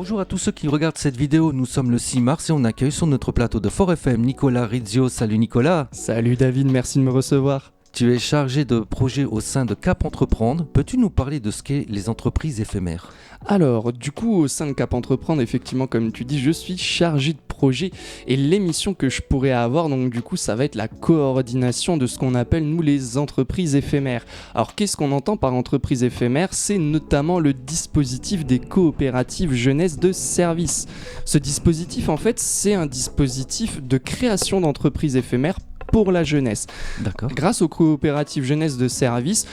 Bonjour à tous ceux qui regardent cette vidéo, nous sommes le 6 mars et on accueille sur notre plateau de Fort FM Nicolas Rizio. Salut Nicolas. Salut David, merci de me recevoir. Tu es chargé de projet au sein de Cap Entreprendre. Peux-tu nous parler de ce qu'est les entreprises éphémères ? Alors, du coup, au sein de Cap Entreprendre, effectivement, comme tu dis, je suis chargé de projet et l'émission que je pourrais avoir, donc du coup, ça va être la coordination de ce qu'on appelle, nous, les entreprises éphémères. Alors, qu'est-ce qu'on entend par entreprise éphémère ? C'est notamment le dispositif des coopératives jeunesse de services. Ce dispositif, en fait, c'est un dispositif de création d'entreprises éphémères pour la jeunesse. D'accord. Grâce aux coopératives jeunesse de service,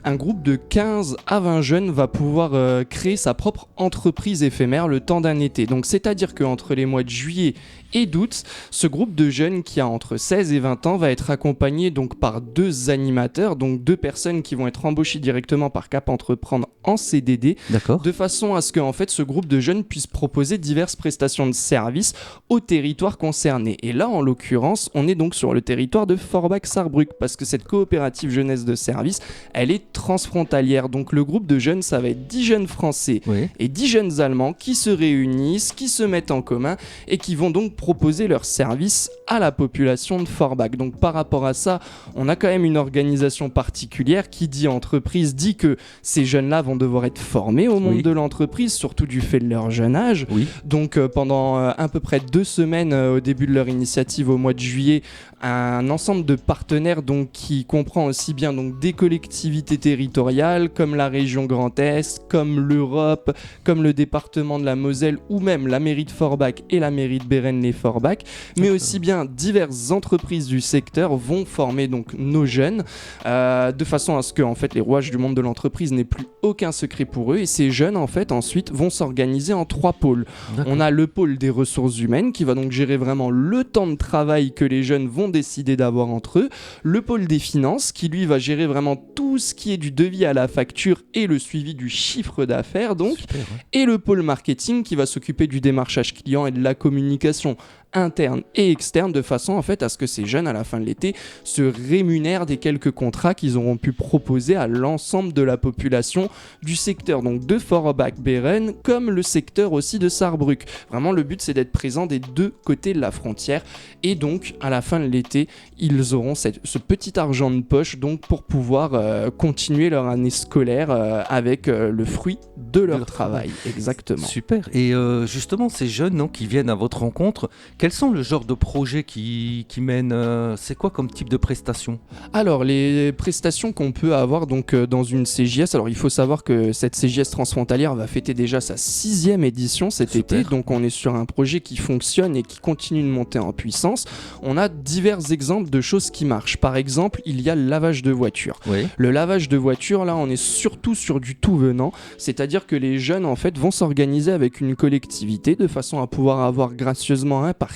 un groupe de 15 à 20 jeunes va pouvoir créer sa propre entreprise éphémère le temps d'un été. Donc c'est-à-dire qu'entre les mois de juillet et d'août, ce groupe de jeunes qui a entre 16 et 20 ans va être accompagné donc par 2 animateurs, donc 2 personnes qui vont être embauchées directement par Cap Entreprendre en CDD, D'accord. de façon à ce que en fait, ce groupe de jeunes puisse proposer diverses prestations de services au territoire concerné. Et là, en l'occurrence, on est donc sur le territoire de Forbach-Sarrebruck, parce que cette coopérative jeunesse de service, elle est transfrontalière. Donc le groupe de jeunes, ça va être 10 jeunes français et 10 jeunes allemands qui se réunissent, qui se mettent en commun et qui vont donc proposer leurs services à la population de Forbach. Donc par rapport à ça, on a quand même une organisation particulière qui dit entreprise, dit que ces jeunes-là vont devoir être formés au monde de l'entreprise, surtout du fait de leur jeune âge. Donc pendant à peu près 2 semaines au début de leur initiative au mois de juillet, un ensemble de partenaires donc, qui comprend aussi bien donc, des collectivités territoriales comme la région Grand Est, comme l'Europe, comme le département de la Moselle ou même la mairie de Forbach et la mairie de Bérennes-les-Forbach, mais aussi bien diverses entreprises du secteur vont former donc nos jeunes de façon à ce que en fait, les rouages du monde de l'entreprise n'aient plus aucun secret pour eux, et ces jeunes en fait ensuite vont s'organiser en 3 pôles. On a le pôle des ressources humaines qui va donc gérer vraiment le temps de travail que les jeunes vont décider d'avoir entre eux, le pôle des finances qui lui va gérer vraiment tout ce qui est du devis à la facture et le suivi du chiffre d'affaires donc. Super, et le pôle marketing qui va s'occuper du démarchage client et de la communication interne et externe, de façon en fait à ce que ces jeunes à la fin de l'été se rémunèrent des quelques contrats qu'ils auront pu proposer à l'ensemble de la population du secteur donc de Forbach-Bérennes comme le secteur aussi de Sarrebruck. Vraiment le but c'est d'être présent des 2 côtés de la frontière, et donc à la fin de l'été ils auront ce petit argent de poche donc pour pouvoir continuer leur année scolaire avec le fruit de leur travail. Exactement. Super. Et justement ces jeunes donc, qui viennent à votre rencontre, quels sont le genre de projets qui mènent c'est quoi comme type de prestations ? Alors, les prestations qu'on peut avoir donc, dans une CJS, alors il faut savoir que cette CJS transfrontalière va fêter déjà sa 6e édition cet été, donc on est sur un projet qui fonctionne et qui continue de monter en puissance. On a divers exemples de choses qui marchent. Par exemple, il y a le lavage de voitures. Le lavage de voitures, là, on est surtout sur du tout venant, c'est-à-dire que les jeunes, en fait, vont s'organiser avec une collectivité de façon à pouvoir avoir gracieusement un parking,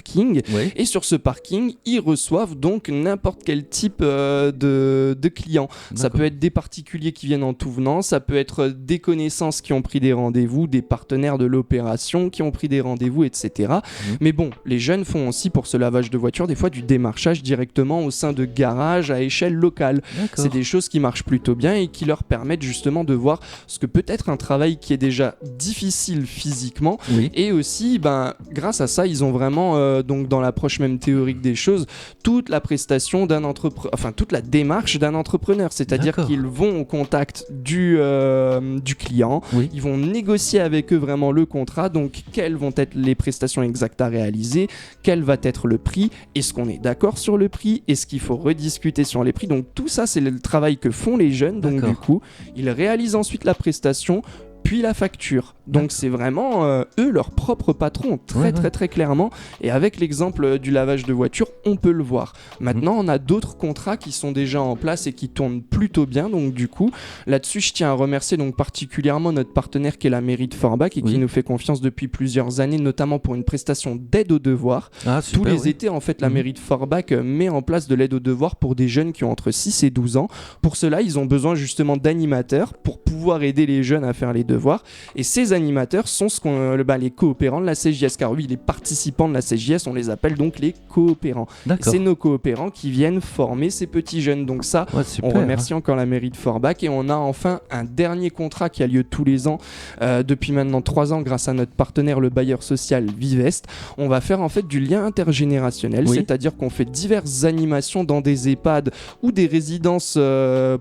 et sur ce parking ils reçoivent donc n'importe quel type de clients. Ça peut être des particuliers qui viennent en tout venant, ça peut être des connaissances qui ont pris des rendez-vous, des partenaires de l'opération qui ont pris des rendez-vous, etc. Mais bon, les jeunes font aussi pour ce lavage de voiture des fois du démarchage directement au sein de garages à échelle locale. C'est des choses qui marchent plutôt bien et qui leur permettent justement de voir ce que peut être un travail qui est déjà difficile physiquement, et aussi grâce à ça ils ont vraiment donc dans l'approche même théorique des choses, toute la prestation d'un entrepreneur, enfin toute la démarche d'un entrepreneur, c'est-à-dire qu'ils vont au contact du client, ils vont négocier avec eux vraiment le contrat, donc quelles vont être les prestations exactes à réaliser, quel va être le prix, est-ce qu'on est d'accord sur le prix, est-ce qu'il faut rediscuter sur les prix, donc tout ça c'est le travail que font les jeunes, donc du coup ils réalisent ensuite la prestation puis la facture. Donc c'est vraiment eux leur propre patron, très clairement, et avec l'exemple du lavage de voiture on peut le voir. Maintenant on a d'autres contrats qui sont déjà en place et qui tournent plutôt bien, donc du coup là-dessus je tiens à remercier donc particulièrement notre partenaire qui est la mairie de Forbach et qui nous fait confiance depuis plusieurs années, notamment pour une prestation d'aide aux devoirs. Tous les étés en fait la mairie de Forbach met en place de l'aide aux devoirs pour des jeunes qui ont entre 6 et 12 ans. Pour cela ils ont besoin justement d'animateurs pour pouvoir aider les jeunes à faire les devoirs, et ces animateurs sont les coopérants de la CJS, car oui, les participants de la CJS, on les appelle donc les coopérants. Et c'est nos coopérants qui viennent former ces petits jeunes. Donc ça, super, on remercie encore la mairie de Forbach. Et on a enfin un dernier contrat qui a lieu tous les ans depuis maintenant 3 ans grâce à notre partenaire, le bailleur social Vivest. On va faire en fait du lien intergénérationnel, c'est-à-dire qu'on fait diverses animations dans des EHPAD ou des résidences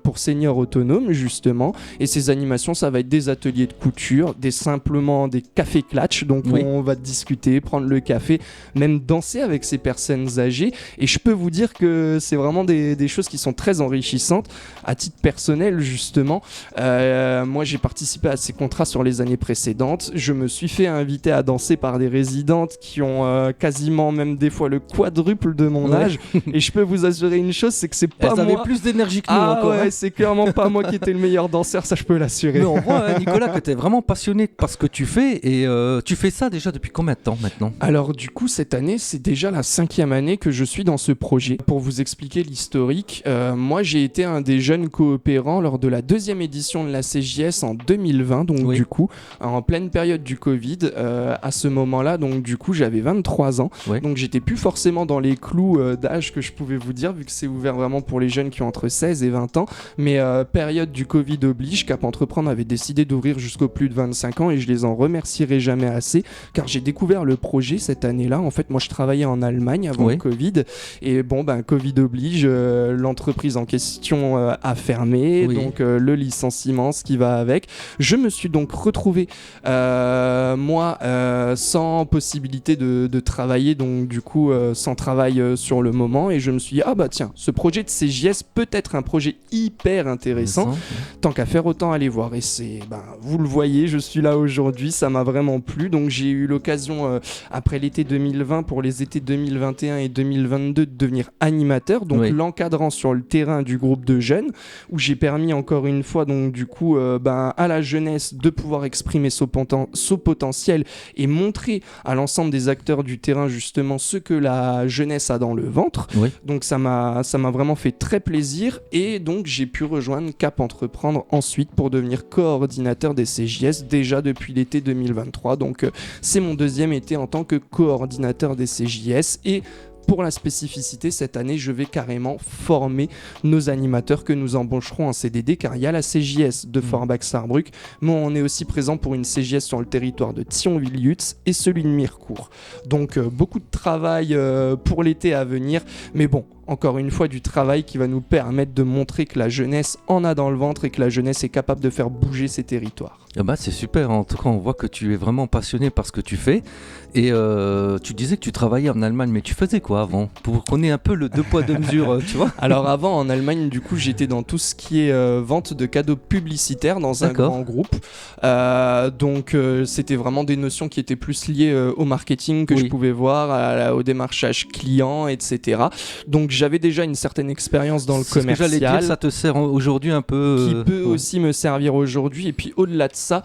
pour seniors autonomes justement. Et ces animations, ça va être des ateliers de couture, simplement des cafés clatch. Donc on va discuter, prendre le café, même danser avec ces personnes âgées. Et je peux vous dire que c'est vraiment des choses qui sont très enrichissantes. À titre personnel justement, moi j'ai participé à ces contrats sur les années précédentes. Je me suis fait inviter à danser par des résidentes qui ont quasiment même des fois le quadruple de mon âge. Et je peux vous assurer une chose, c'est que c'est pas moi. Elles avaient plus d'énergie que nous encore. C'est clairement pas moi qui étais le meilleur danseur, ça je peux l'assurer. Mais on voit, Nicolas, que tu es vraiment passionné par ce que tu fais. Et tu fais ça déjà depuis combien de temps maintenant ? Alors du coup, cette année, c'est déjà la 5e année que je suis dans ce projet. Pour vous expliquer l'historique, moi j'ai été un des jeunes coopérants lors de la 2e édition de la CJS en 2020, donc du coup, en pleine période du Covid, à ce moment-là, donc du coup, j'avais 23 ans, donc j'étais plus forcément dans les clous d'âge que je pouvais vous dire, vu que c'est ouvert vraiment pour les jeunes qui ont entre 16 et 20 ans, mais période du Covid oblige, Cap Entreprendre avait décidé d'ouvrir jusqu'au plus de 25 ans et je les en remercierai jamais assez, car j'ai découvert le projet cette année-là. En fait, moi je travaillais en Allemagne avant le Covid, et Covid oblige, l'entreprise en question a fermé, donc le licenciement, ce qui va avec. Je me suis donc retrouvé sans possibilité de travailler, donc du coup sans travail sur le moment, et je me suis dit tiens, ce projet de CJS peut être un projet hyper intéressant, tant qu'à faire autant aller voir. Et c'est, vous le voyez, je suis là aujourd'hui, ça m'a vraiment plu. Donc j'ai eu l'occasion après l'été 2020 pour les étés 2021 et 2022 de devenir animateur, donc l'encadrant sur le terrain du groupe de jeunes, où j'ai permis encore une fois donc du coup à la jeunesse de pouvoir exprimer son potentiel et montrer à l'ensemble des acteurs du terrain justement ce que la jeunesse a dans le ventre. Donc ça m'a vraiment fait très plaisir, et donc j'ai pu rejoindre Cap Entreprendre ensuite pour devenir coordinateur des CJS déjà depuis l'été 2023. Donc c'est mon 2e été en tant que coordinateur des CJS, et pour la spécificité, cette année, je vais carrément former nos animateurs que nous embaucherons en CDD, car il y a la CJS de Forbach-Sarrebruck, mais on est aussi présent pour une CJS sur le territoire de Thionville-Lutz et celui de Mirecourt. Donc beaucoup de travail pour l'été à venir, mais bon, encore une fois, du travail qui va nous permettre de montrer que la jeunesse en a dans le ventre et que la jeunesse est capable de faire bouger ses territoires. C'est super, en tout cas on voit que tu es vraiment passionné par ce que tu fais, et tu disais que tu travaillais en Allemagne, mais tu faisais quoi avant, pour qu'on ait un peu le 2 poids 2 mesures, tu vois? Alors avant, en Allemagne, du coup, j'étais dans tout ce qui est vente de cadeaux publicitaires dans un grand groupe, donc c'était vraiment des notions qui étaient plus liées au marketing que je pouvais voir, au démarchage client, etc. Donc j'avais déjà une certaine expérience dans le commercial. Ce que j'allais dire, ça te sert aujourd'hui un peu... Qui peut aussi me servir aujourd'hui. Et puis au-delà de ça,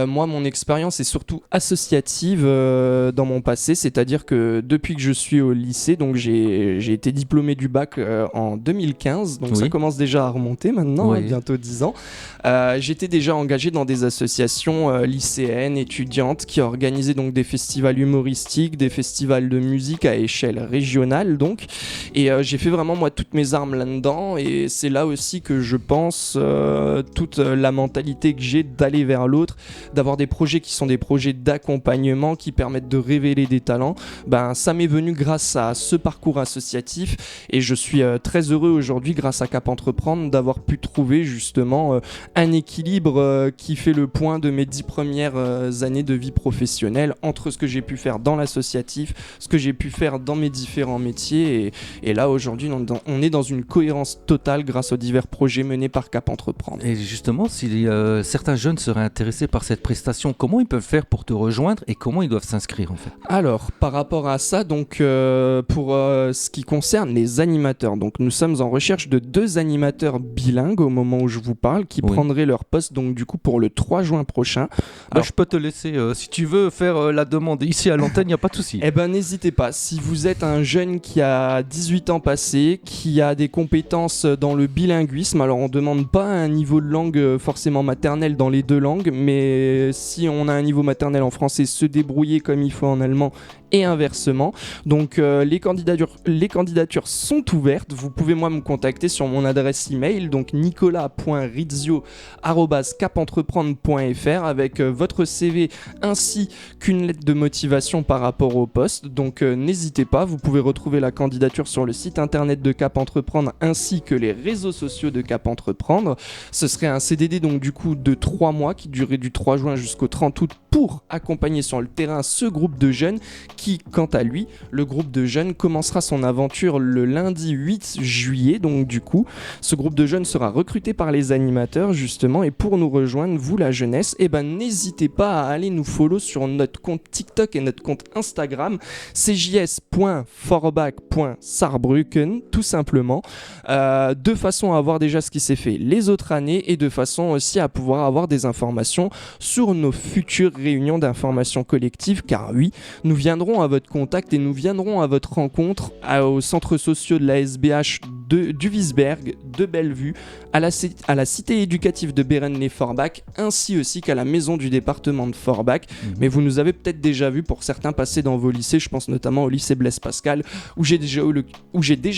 moi, mon expérience est surtout associative dans mon passé. C'est-à-dire que depuis que je suis au lycée, donc j'ai été diplômé du bac en 2015. Donc ça commence déjà à remonter maintenant, bientôt 10 ans. J'étais déjà engagé dans des associations lycéennes, étudiantes, qui organisaient donc des festivals humoristiques, des festivals de musique à échelle régionale, donc. Et j'ai fait vraiment moi toutes mes armes là-dedans, et c'est là aussi que je pense toute la mentalité que j'ai d'aller vers l'autre, d'avoir des projets qui sont des projets d'accompagnement qui permettent de révéler des talents. Ça m'est venu grâce à ce parcours associatif, et je suis très heureux aujourd'hui grâce à Cap Entreprendre d'avoir pu trouver justement un équilibre qui fait le point de mes 10 premières années de vie professionnelle entre ce que j'ai pu faire dans l'associatif, ce que j'ai pu faire dans mes différents métiers, et là aujourd'hui on est dans une cohérence totale grâce aux divers projets menés par Cap Entreprendre. Et justement, si certains jeunes seraient intéressés par cette prestation, comment ils peuvent faire pour te rejoindre et comment ils doivent s'inscrire en fait? Alors par rapport à ça, donc pour ce qui concerne les animateurs, donc nous sommes en recherche de 2 animateurs bilingues au moment où je vous parle, qui prendraient leur poste donc du coup pour le 3 juin prochain. Alors, je peux te laisser, si tu veux faire la demande ici à l'antenne, il n'y a pas de souci. N'hésitez pas, si vous êtes un jeune qui a 18 ans passer, qui a des compétences dans le bilinguisme. Alors on ne demande pas un niveau de langue forcément maternel dans les deux langues, mais si on a un niveau maternel en français, se débrouiller comme il faut en allemand et inversement. Donc les candidatures sont ouvertes. Vous pouvez moi me contacter sur mon adresse email, donc nicolas.rizio@capentrepreneur.fr avec votre CV ainsi qu'une lettre de motivation par rapport au poste. Donc n'hésitez pas, vous pouvez retrouver la candidature sur le site internet de Cap Entreprendre ainsi que les réseaux sociaux de Cap Entreprendre. Ce serait un CDD donc du coup de 3 mois qui durerait du 3 juin jusqu'au 30 août pour accompagner sur le terrain ce groupe de jeunes qui, quant à lui, le groupe de jeunes commencera son aventure le lundi 8 juillet. Donc du coup, ce groupe de jeunes sera recruté par les animateurs justement, et pour nous rejoindre, vous la jeunesse, n'hésitez pas à aller nous follow sur notre compte TikTok et notre compte Instagram, cjs.forbach.saarbrücken, tout simplement, de façon à avoir déjà ce qui s'est fait les autres années et de façon aussi à pouvoir avoir des informations sur nos futures réunions d'information collective, car oui, nous viendrons à votre contact et nous viendrons à votre rencontre aux centres sociaux de la SBH du Wiesberg, de Bellevue, à la cité éducative de Bérennes-les-Forbach, ainsi aussi qu'à la maison du département de Forbach. Mais vous nous avez peut-être déjà vu pour certains passer dans vos lycées, je pense notamment au lycée Blaise Pascal, où j'ai déjà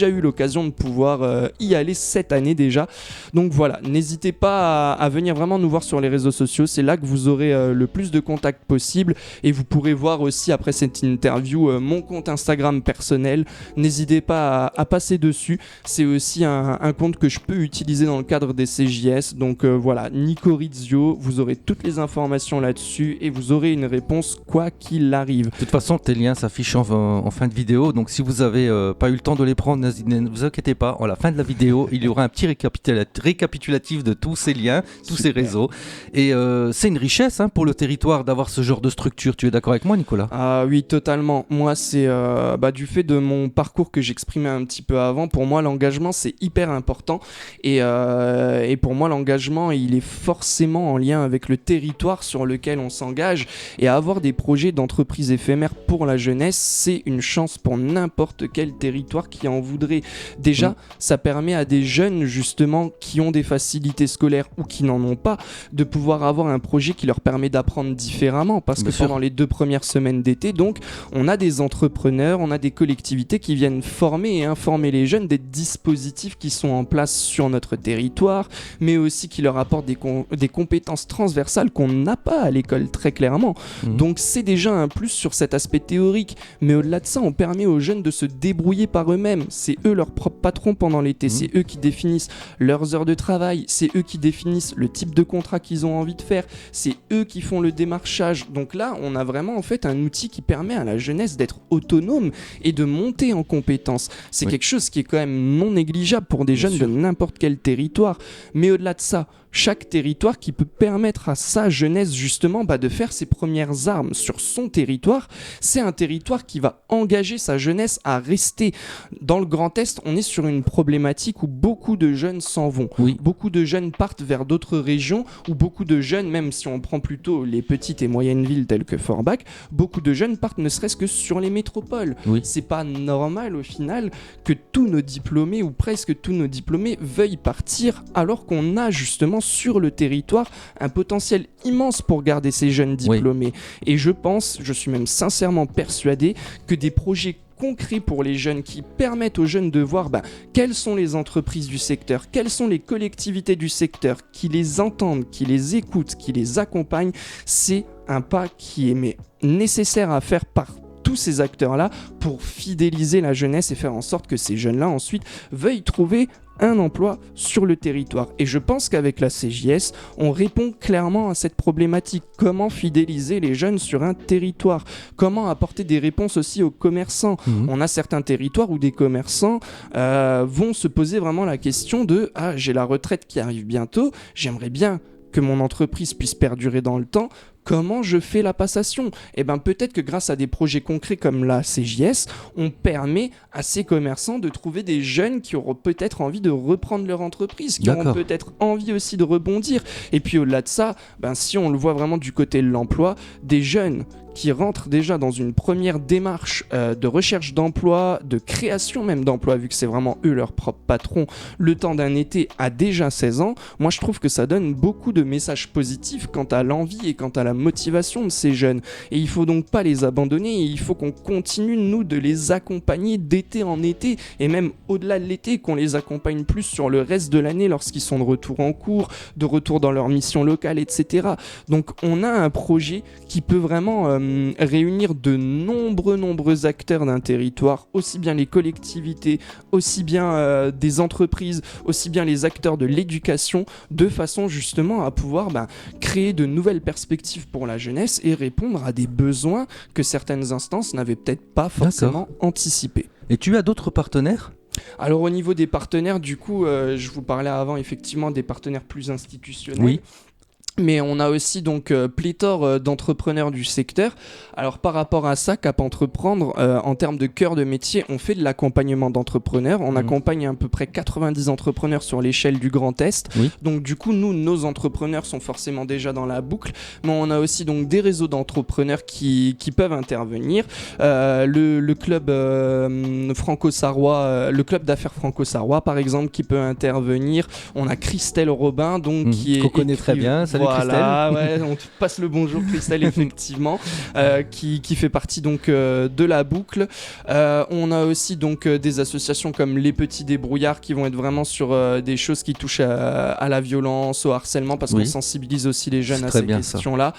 eu l'occasion de pouvoir y aller cette année déjà. Donc voilà, n'hésitez pas à venir vraiment nous voir sur les réseaux sociaux, c'est là que vous aurez le plus de contacts possible, et vous pourrez voir aussi après cette interview mon compte Instagram personnel. N'hésitez pas à passer dessus, c'est aussi un compte que je peux utiliser dans le cadre des CJS. Donc voilà, Nico Rizio, vous aurez toutes les informations là-dessus et vous aurez une réponse quoi qu'il arrive. De toute façon, tes liens s'affichent en fin de vidéo, donc si vous avez pas eu le temps de les prendre, ne vous inquiétez pas, à la fin de la vidéo, il y aura un petit récapitulatif de tous ces liens, tous ces réseaux. Et c'est une richesse pour le territoire d'avoir ce genre de structure. Tu es d'accord avec moi, Nicolas ? Ah oui, totalement. Moi, c'est du fait de mon parcours que j'exprimais un petit peu avant, pour moi, l'engagement, c'est hyper important. Et pour moi, l'engagement, il est forcément en lien avec le territoire sur lequel on s'engage. Et avoir des projets d'entreprise éphémères pour la jeunesse, c'est une chance pour n'importe quel territoire qui en voudrait. Déjà, ça permet à des jeunes, justement, qui ont des facilités scolaires ou qui n'en ont pas, de pouvoir avoir un projet qui leur permet d'apprendre différemment. Parce que pendant les 2 premières semaines d'été, donc, on a des entrepreneurs, on a des collectivités qui viennent former et informer les jeunes des dispositifs qui sont en place sur notre territoire, mais aussi qui leur apportent des compétences transversales qu'on n'a pas à l'école, très clairement. Donc c'est déjà un plus sur cet aspect théorique, mais au-delà de ça, on permet aux jeunes de se débrouiller par eux-mêmes. C'est eux leurs propres patrons pendant l'été, c'est eux qui définissent leurs heures de travail, c'est eux qui définissent le type de contrat qu'ils ont envie de faire, c'est eux qui font le démarchage. Donc là, on a vraiment en fait un outil qui permet à la jeunesse d'être autonome et de monter en compétences. C'est quelque chose qui est quand même non négligeable pour des jeunes de n'importe quel territoire. Mais au-delà de ça, chaque territoire qui peut permettre à sa jeunesse justement de faire ses premières armes sur son territoire, c'est un territoire qui va engager sa jeunesse à rester. Dans le Grand Est, on est sur une problématique où beaucoup de jeunes s'en vont. Beaucoup de jeunes partent vers d'autres régions, où beaucoup de jeunes, même si on prend plutôt les petites et moyennes villes telles que Forbach, beaucoup de jeunes partent ne serait-ce que sur les métropoles. C'est pas normal au final que tous nos diplômés, ou presque tous nos diplômés, veuillent partir alors qu'on a justement sur le territoire un potentiel immense pour garder ces jeunes diplômés. Et je suis même sincèrement persuadé que des projets concrets pour les jeunes qui permettent aux jeunes de voir quelles sont les entreprises du secteur, quelles sont les collectivités du secteur, qui les entendent, qui les écoutent, qui les accompagnent, c'est un pas qui est nécessaire à faire par tous ces acteurs-là pour fidéliser la jeunesse et faire en sorte que ces jeunes-là ensuite veuillent trouver un emploi sur le territoire. Et je pense qu'avec la CJS, on répond clairement à cette problématique. Comment fidéliser les jeunes sur un territoire ? Comment apporter des réponses aussi aux commerçants ? On a certains territoires où des commerçants vont se poser vraiment la question de « Ah, j'ai la retraite qui arrive bientôt, j'aimerais bien que mon entreprise puisse perdurer dans le temps. comment je fais la passation ? Eh ben peut-être que grâce à des projets concrets comme la CJS, on permet à ces commerçants de trouver des jeunes qui auront peut-être envie de reprendre leur entreprise, qui auront peut-être envie aussi de rebondir. Et puis au-delà de ça, si on le voit vraiment du côté de l'emploi, des jeunes qui rentrent déjà dans une première démarche de recherche d'emploi, de création même d'emploi, vu que c'est vraiment eux leur propre patron, le temps d'un été à déjà 16 ans, moi je trouve que ça donne beaucoup de messages positifs quant à l'envie et quant à la motivation de ces jeunes. Et il faut donc pas les abandonner, et il faut qu'on continue, nous, de les accompagner d'été en été, et même au-delà de l'été, qu'on les accompagne plus sur le reste de l'année lorsqu'ils sont de retour en cours, de retour dans leur mission locale, etc. Donc on a un projet qui peut vraiment réunir de nombreux acteurs d'un territoire, aussi bien les collectivités, aussi bien des entreprises, aussi bien les acteurs de l'éducation, de façon justement à pouvoir créer de nouvelles perspectives pour la jeunesse et répondre à des besoins que certaines instances n'avaient peut-être pas forcément anticipés. Et tu as d'autres partenaires ? Alors au niveau des partenaires, du coup, je vous parlais avant effectivement des partenaires plus institutionnels. Oui. Mais on a aussi donc pléthore d'entrepreneurs du secteur. Alors par rapport à ça, Cap Entreprendre, en termes de cœur de métier, on fait de l'accompagnement d'entrepreneurs. On accompagne à peu près 90 entrepreneurs sur l'échelle du Grand Est. Oui. Donc du coup, nos entrepreneurs sont forcément déjà dans la boucle. Mais on a aussi donc des réseaux d'entrepreneurs qui peuvent intervenir. Le club franco-sarrois, le club d'affaires franco-sarrois par exemple, qui peut intervenir. On a Christelle Robin, donc qui est qu'on connaît très bien. Salut voilà, ouais, on te passe le bonjour Christelle, effectivement, qui fait partie donc de la boucle. On a aussi donc des associations comme les Petits Débrouillards qui vont être vraiment sur des choses qui touchent à la violence, au harcèlement, parce qu'on sensibilise aussi les jeunes à ces questions-là.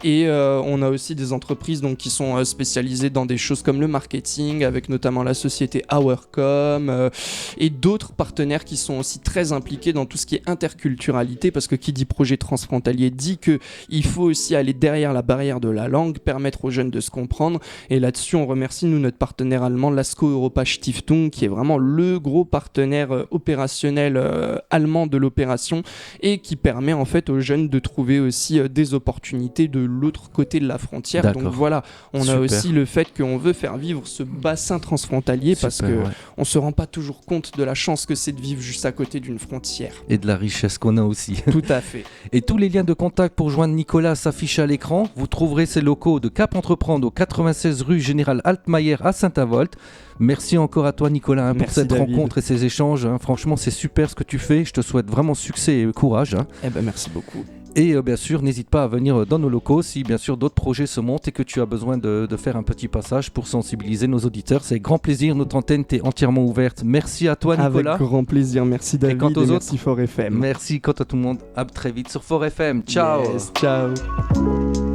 Et on a aussi des entreprises donc qui sont spécialisées dans des choses comme le marketing, avec notamment la société Hourcom et d'autres partenaires qui sont aussi très impliqués dans tout ce qui est interculturalité, parce que qui dit projet transfrontalier dit qu'il faut aussi aller derrière la barrière de la langue, permettre aux jeunes de se comprendre. Et là-dessus, on remercie notre partenaire allemand, l'ASCO Europa Stiftung, qui est vraiment le gros partenaire opérationnel allemand de l'opération et qui permet en fait aux jeunes de trouver aussi des opportunités de l'autre côté de la frontière. D'accord. Donc voilà, on a aussi le fait qu'on veut faire vivre ce bassin transfrontalier parce qu'on se rend pas toujours compte de la chance que c'est de vivre juste à côté d'une frontière. Et de la richesse qu'on a aussi. Tout à fait. Et tous les liens de contact pour joindre Nicolas s'affichent à l'écran. Vous trouverez ses locaux de Cap Entreprendre au 96 rue Général Altmaier à Saint-Avold. Merci encore à toi Nicolas pour cette rencontre et ces échanges. Franchement, c'est super ce que tu fais. Je te souhaite vraiment succès et courage. Merci beaucoup. Et bien sûr, n'hésite pas à venir dans nos locaux si bien sûr d'autres projets se montent et que tu as besoin de faire un petit passage pour sensibiliser nos auditeurs. C'est grand plaisir, notre antenne t'est entièrement ouverte. Merci à toi Nicolas. Avec grand plaisir, merci David et merci Fort FM. Merci quant à tout le monde, à très vite sur Fort FM. Ciao. Yes, ciao.